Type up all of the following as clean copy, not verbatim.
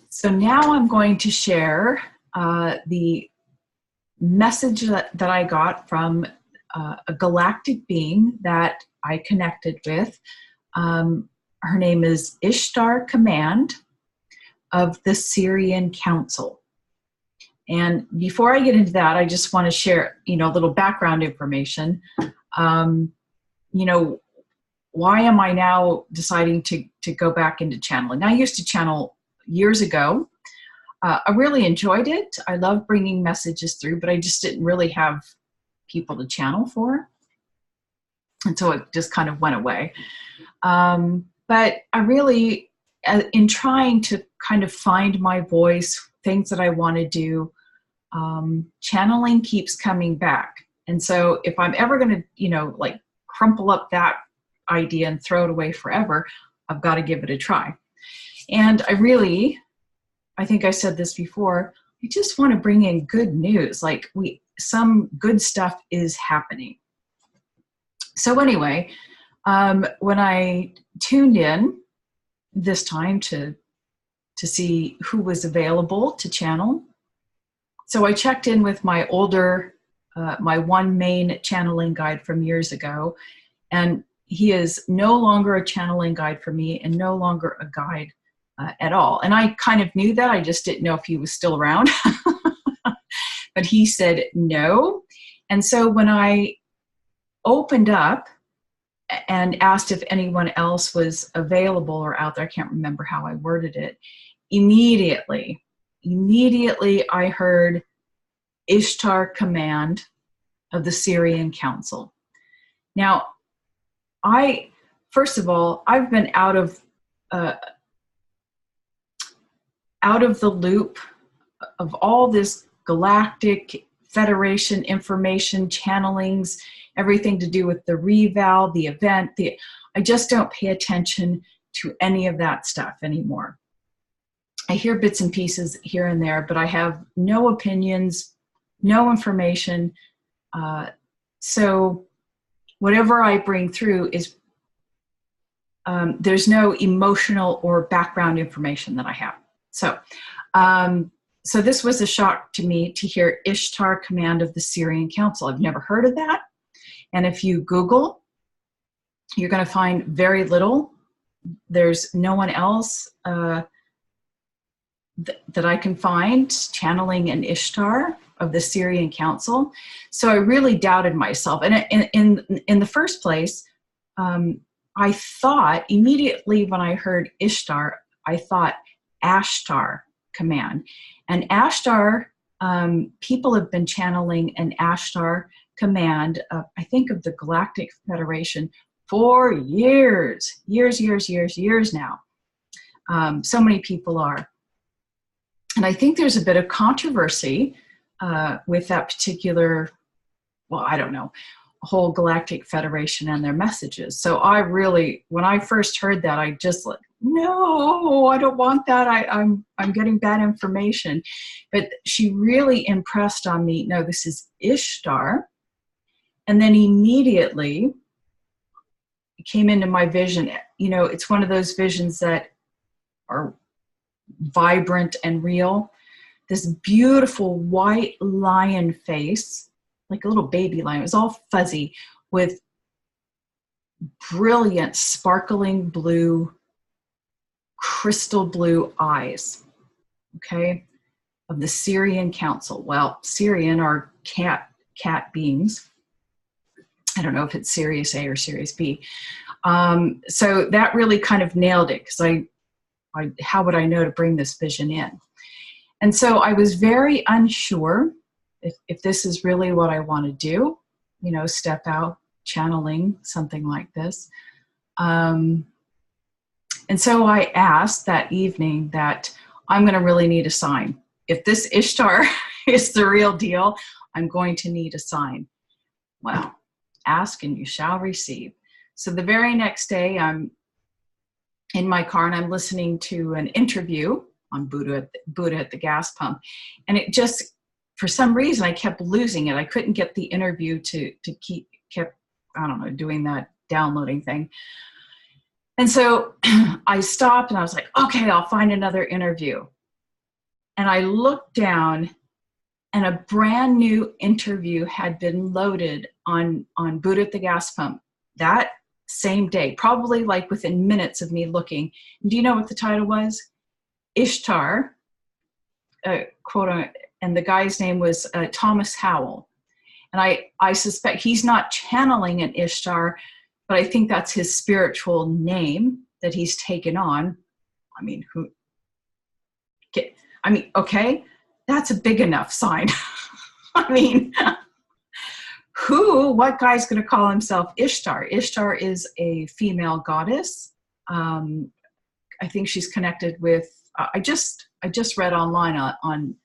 So now I'm going to share the message that I got from a galactic being that I connected with. Her name is Ishtar Command of the Sirian Council. And before I get into that, I just want to share, a little background information. Why am I now deciding to go back into channeling? I used to channel years ago. I really enjoyed it. I love bringing messages through, but I just didn't really have people to channel for. And so it just kind of went away. But I really, in trying to kind of find my voice, things that I want to do, channeling keeps coming back. And so if I'm ever going to, crumple up that idea and throw it away forever, I've got to give it a try. And I think I said this before, I just want to bring in good news. Some good stuff is happening. So anyway, when I tuned in this time to see who was available to channel, so I checked in with my my one main channeling guide from years ago, and he is no longer a channeling guide for me and no longer a guide at all. And I kind of knew that. I just didn't know if he was still around. But he said no. And so when I opened up and asked if anyone else was available or out there, I can't remember how I worded it, immediately I heard Ishtar Command of the Sirian Council. Now, first of all, I've been out of the loop of all this galactic federation information, channelings, everything to do with the reval, the event. I just don't pay attention to any of that stuff anymore. I hear bits and pieces here and there, but I have no opinions, no information. So whatever I bring through is, there's no emotional or background information that I have. So this was a shock to me to hear Ishtar Command of the Sirian Council. I've never heard of that. And if you Google, you're going to find very little. There's no one else that I can find channeling an Ishtar of the Sirian Council. So I really doubted myself. And in the first place, I thought immediately when I heard Ishtar, I thought Ashtar Command. And Ashtar, people have been channeling an Ashtar Command, I think of the Galactic Federation for years now. So many people are. And I think there's a bit of controversy with that particular, whole Galactic Federation and their messages. So when I first heard that, I just no, I don't want that. I'm getting bad information. But she really impressed on me, no, this is Ishtar. And then immediately it came into my vision. It's one of those visions that are vibrant and real. This beautiful white lion face, like a little baby lion. It was all fuzzy with brilliant, sparkling blue, crystal blue eyes, okay, of the Sirian Council. Well, Sirian are cat beings. I don't know if it's Sirius A or Sirius B. So that really kind of nailed it, because how would I know to bring this vision in? And so I was very unsure if this is really what I want to do, step out, channeling, something like this. And so I asked that evening that I'm going to really need a sign. If this Ishtar is the real deal, I'm going to need a sign. Well, ask and you shall receive. So the very next day, I'm in my car and I'm listening to an interview on Buddha at the gas pump. And it just, for some reason, I kept losing it. I couldn't get the interview to kept doing that downloading thing. And so I stopped and I was like, okay, I'll find another interview. And I looked down, and a brand new interview had been loaded on Boot at the Gas Pump that same day, probably like within minutes of me looking. Do you know what the title was? Ishtar, quote, and the guy's name was Thomas Howell. And I suspect he's not channeling an Ishtar, but I think that's his spiritual name that he's taken on. I mean, okay, that's a big enough sign. I mean, what guy's going to call himself Ishtar? Ishtar is a female goddess. I think she's connected with, I just read online on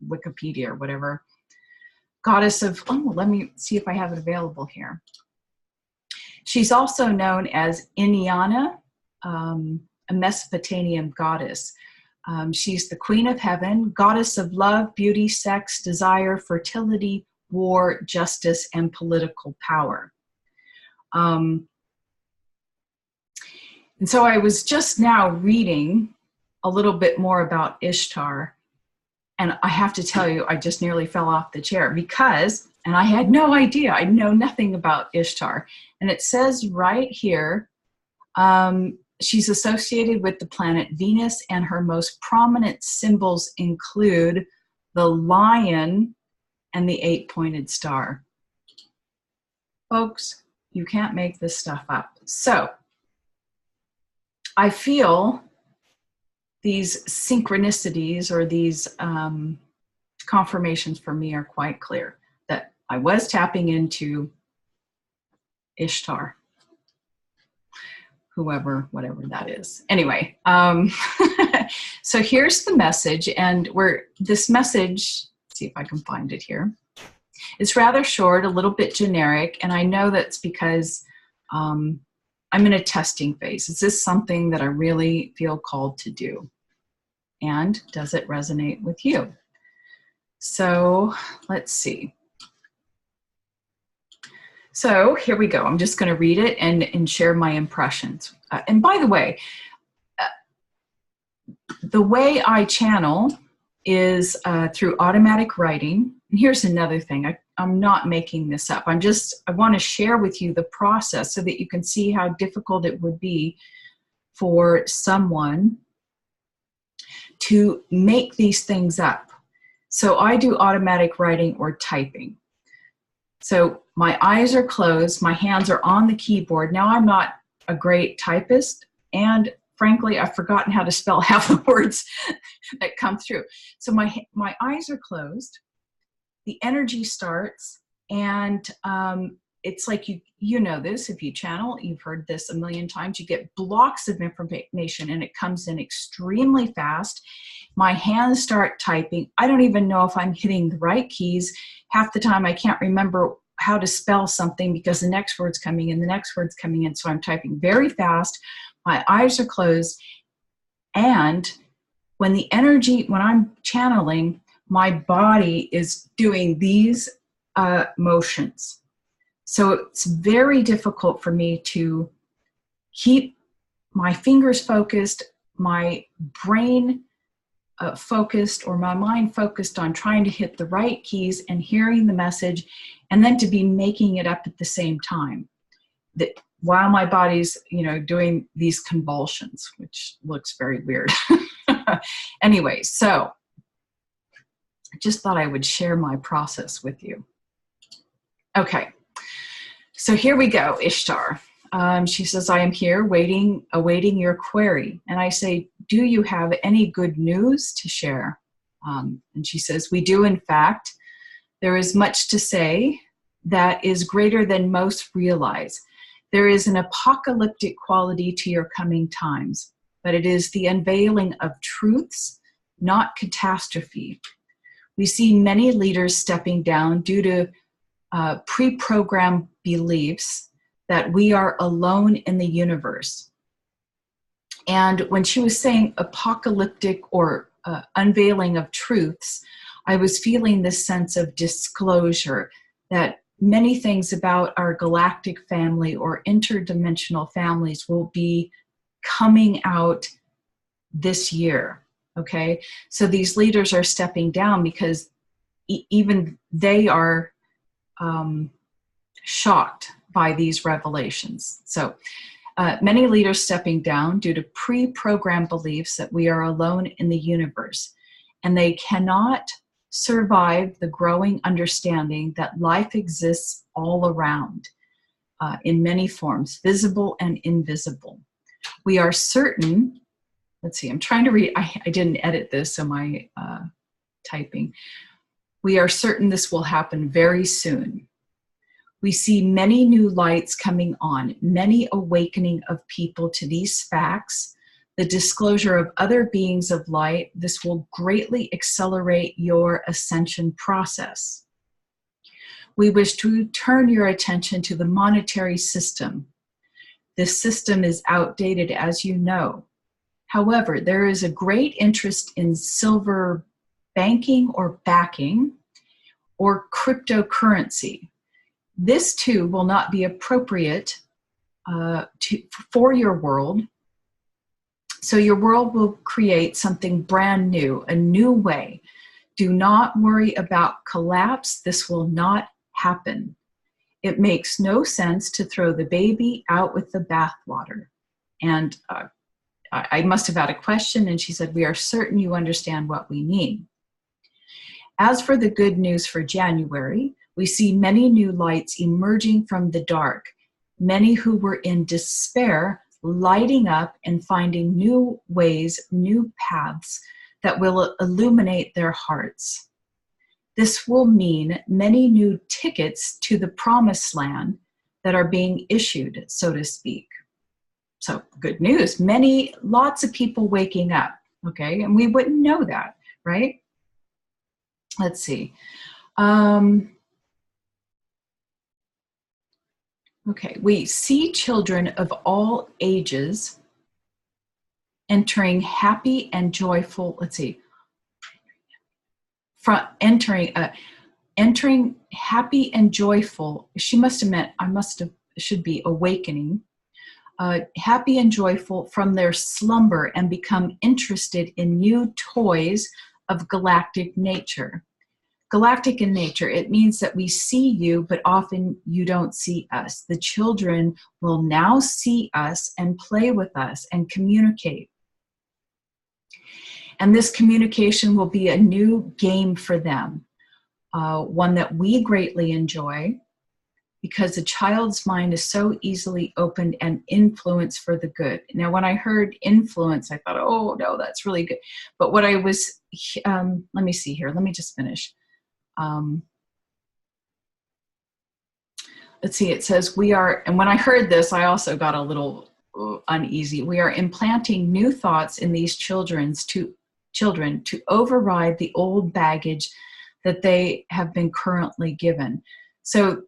Wikipedia or whatever. Goddess of, let me see if I have it available here. She's also known as Inyana, a Mesopotamian goddess. She's the queen of heaven, goddess of love, beauty, sex, desire, fertility, war, justice, and political power. And so I was just now reading a little bit more about Ishtar, and I have to tell you, I just nearly fell off the chair because, and I had no idea, I know nothing about Ishtar. And it says right here, she's associated with the planet Venus, and her most prominent symbols include the lion and the 8-pointed star. Folks, you can't make this stuff up. So I feel these synchronicities or these confirmations for me are quite clear that I was tapping into Ishtar. Whoever, whatever that is. Anyway, so here's the message, and this message, let's see if I can find it here. It's rather short, a little bit generic, and I know that's because I'm in a testing phase. Is this something that I really feel called to do? And does it resonate with you? So let's see. So here we go. I'm just going to read it and share my impressions. And by the way I channel is through automatic writing. And here's another thing. I'm not making this up. I want to share with you the process so that you can see how difficult it would be for someone to make these things up. So I do automatic writing or typing. So my eyes are closed, my hands are on the keyboard. Now I'm not a great typist, and frankly, I've forgotten how to spell half the words that come through. So my eyes are closed, the energy starts, and it's like you know this, if you channel, you've heard this a million times, you get blocks of information and it comes in extremely fast. My hands start typing. I don't even know if I'm hitting the right keys. Half the time I can't remember how to spell something because the next word's coming in, the next word's coming in. So I'm typing very fast. My eyes are closed. And when I'm channeling, my body is doing these motions. So it's very difficult for me to keep my fingers focused, my brain focused, or my mind focused on trying to hit the right keys and hearing the message, and then to be making it up at the same time. While my body's, doing these convulsions, which looks very weird. Anyway, so I just thought I would share my process with you. Okay. So here we go, Ishtar. She says, I am here awaiting your query. And I say, do you have any good news to share? And she says, we do, in fact. There is much to say that is greater than most realize. There is an apocalyptic quality to your coming times, but it is the unveiling of truths, not catastrophe. We see many leaders stepping down due to pre-programmed beliefs that we are alone in the universe. And when she was saying apocalyptic or unveiling of truths, I was feeling this sense of disclosure that many things about our galactic family or interdimensional families will be coming out this year. Okay, so these leaders are stepping down because even they are shocked by these revelations. So many leaders stepping down due to pre-programmed beliefs that we are alone in the universe, and they cannot survive the growing understanding that life exists all around in many forms, visible and invisible. We are certain, let's see, I'm trying to read, I didn't edit this, so my typing. We are certain this will happen very soon. We see many new lights coming on, many awakening of people to these facts, the disclosure of other beings of light. This will greatly accelerate your ascension process. We wish to turn your attention to the monetary system. This system is outdated, as you know. However, there is a great interest in silver banking or backing or cryptocurrency. This too will not be appropriate for your world. So your world will create something brand new, a new way. Do not worry about collapse. This will not happen. It makes no sense to throw the baby out with the bathwater. And I must have had a question, and she said, we are certain you understand what we mean. As for the good news for January, we see many new lights emerging from the dark, many who were in despair lighting up and finding new ways, new paths that will illuminate their hearts. This will mean many new tickets to the promised land that are being issued, so to speak. So good news, lots of people waking up, okay? And we wouldn't know that, right? Let's see. Okay, we see children of all ages entering happy and joyful, let's see, entering happy and joyful, she must have meant, should be awakening, happy and joyful from their slumber and become interested in new toys of galactic nature. Galactic in nature, it means that we see you, but often you don't see us. The children will now see us and play with us and communicate. And this communication will be a new game for them, one that we greatly enjoy, because a child's mind is so easily opened and influenced for the good. Now, when I heard influence, I thought, oh, no, that's really good. But what I was, let me see here. Let me just finish. Let's see, it says we are, and when I heard this, I also got a little uneasy. We are implanting new thoughts in these children to override the old baggage that they have been currently given. So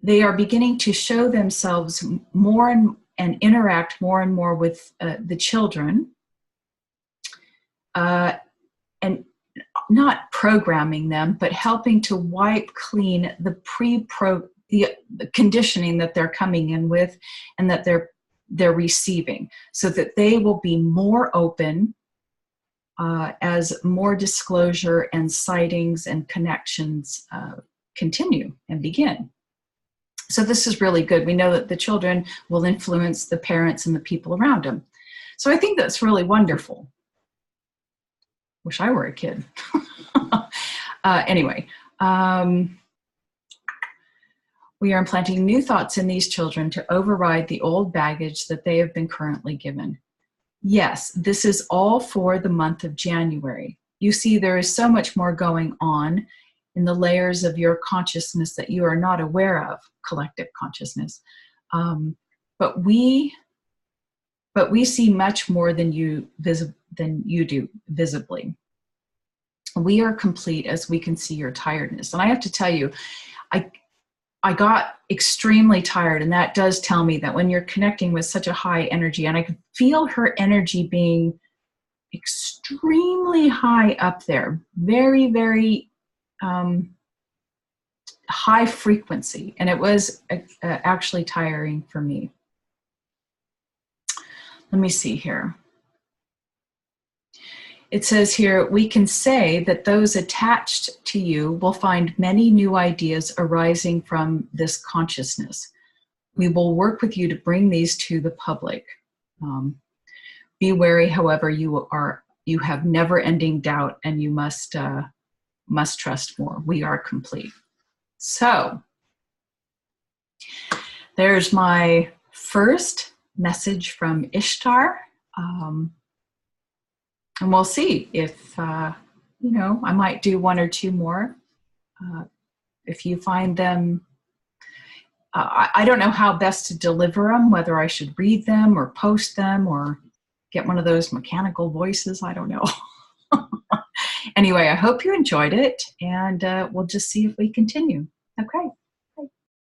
they are beginning to show themselves more and interact more and more with the children, and not programming them, but helping to wipe clean the the conditioning that they're coming in with and that they're receiving, so that they will be more open as more disclosure and sightings and connections continue and begin. So this is really good. We know that the children will influence the parents and the people around them. So I think that's really wonderful. Wish I were a kid. Anyway, we are implanting new thoughts in these children to override the old baggage that they have been currently given. Yes, this is all for the month of January. You see, there is so much more going on in the layers of your consciousness that you are not aware of, collective consciousness. But we see much more than you do visibly. We are complete as we can see your tiredness. And I have to tell you, I got extremely tired, and that does tell me that when you're connecting with such a high energy, and I could feel her energy being extremely high up there, very, very high frequency, and it was actually tiring for me. Let me see here. It says here, we can say that those attached to you will find many new ideas arising from this consciousness. We will work with you to bring these to the public. Be wary, however, you have never-ending doubt, and you must trust more. We are complete. So there's my first message from Ishtar. And we'll see if, I might do one or two more. If you find them, I don't know how best to deliver them, whether I should read them or post them or get one of those mechanical voices. I don't know. Anyway, I hope you enjoyed it, and we'll just see if we continue. Okay.